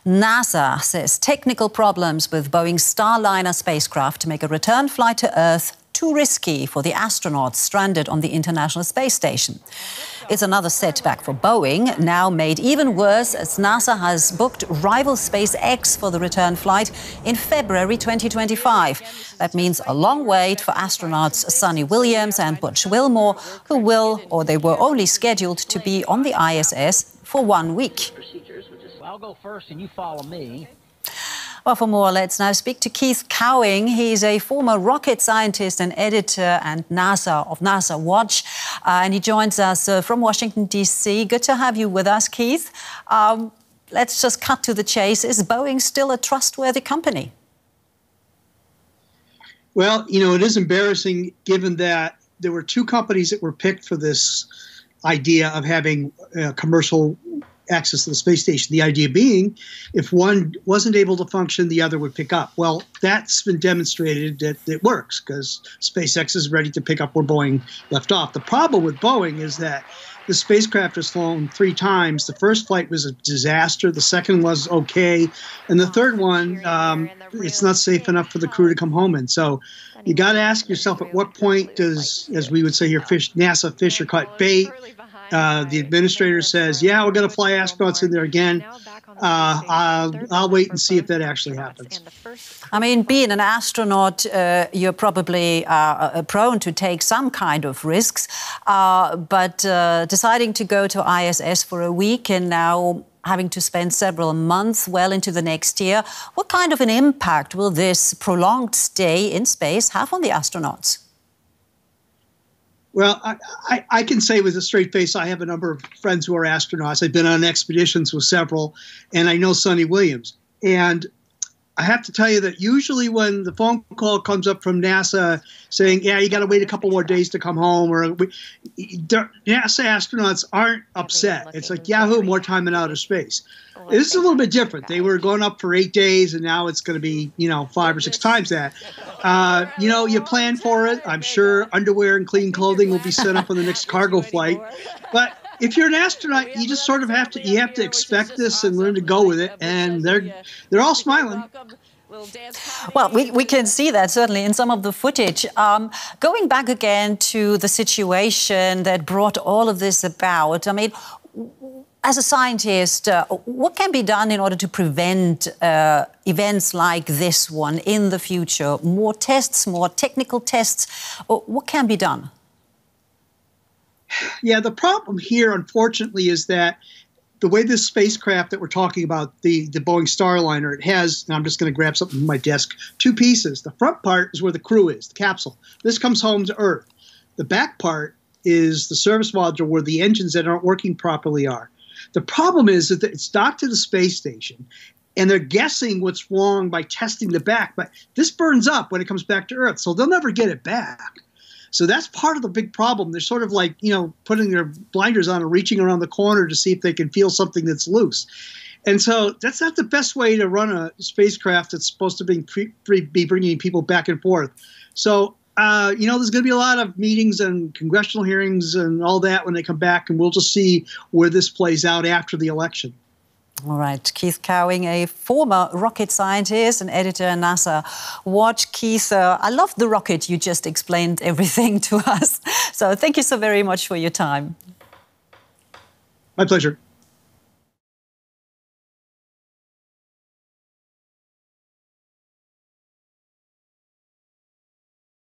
NASA says technical problems with Boeing's Starliner spacecraft make a return flight to Earth too risky for the astronauts stranded on the International Space Station. It's another setback for Boeing, now made even worse as NASA has booked rival SpaceX for the return flight in February 2025. That means a long wait for astronauts Suni and Butch Wilmore, who were only scheduled to be on the ISS for 1 week. I'll go first and you follow me. Well, for more, let's now speak to Keith Coing. He's a former rocket scientist and editor of NASA Watch, and he joins us from Washington, D.C. Good to have you with us, Keith. Let's just cut to the chase. Is Boeing still a trustworthy company? Well, you know, it is embarrassing given that there were two companies that were picked for this idea of having commercial access to the space station. The idea being, if one wasn't able to function, the other would pick up. Well, that's been demonstrated that it works because SpaceX is ready to pick up where Boeing left off. The problem with Boeing is that the spacecraft was flown 3 times. The first flight was a disaster. The second was okay. And the third one, it's not safe enough for the crew to come home in. So you got to ask yourself, at what point does, as we would say here, NASA fish or cut bait? The administrator says, yeah, we're going to fly astronauts in there again. I'll wait and see if that actually happens. I mean, being an astronaut, you're probably prone to take some kind of risks. But deciding to go to ISS for a week and now having to spend several months well into the next year, what kind of an impact will this prolonged stay in space have on the astronauts? Well, I can say with a straight face, I have a number of friends who are astronauts. I've been on expeditions with several, and I know Suni Williams. And I have to tell you that usually when the phone call comes up from NASA saying, yeah, you got to wait a couple more days to come home, or NASA astronauts aren't upset. It's like, yahoo, more time in outer space. This is a little bit different. They were going up for 8 days, and now it's going to be, 5 or 6 times that. You plan for it. I'm sure underwear and clean clothing will be sent up on the next cargo flight. But if you're an astronaut, you just sort of have to expect this and learn to go with it. And they're all smiling. Well, we can see that certainly in some of the footage. Going back again to the situation that brought all of this about, I mean, as a scientist, what can be done in order to prevent events like this one in the future? More tests, more technical tests? What can be done? Yeah, the problem here, unfortunately, is that the way this spacecraft that we're talking about, the Boeing Starliner, it has, and I'm just going to grab something from my desk, 2 pieces. The front part is where the crew is, the capsule. This comes home to Earth. The back part is the service module where the engines that aren't working properly are. The problem is that it's docked to the space station, and they're guessing what's wrong by testing the back. But this burns up when it comes back to Earth, so they'll never get it back. So that's part of the big problem. They're sort of like, putting their blinders on and reaching around the corner to see if they can feel something that's loose. And so that's not the best way to run a spacecraft that's supposed to be bringing people back and forth. So there's going to be a lot of meetings and congressional hearings and all that when they come back, and we'll just see where this plays out after the election. All right, Keith Coing, a former rocket scientist and editor at NASA Watch. Keith, I love the rocket. You just explained everything to us. So thank you so very much for your time. My pleasure.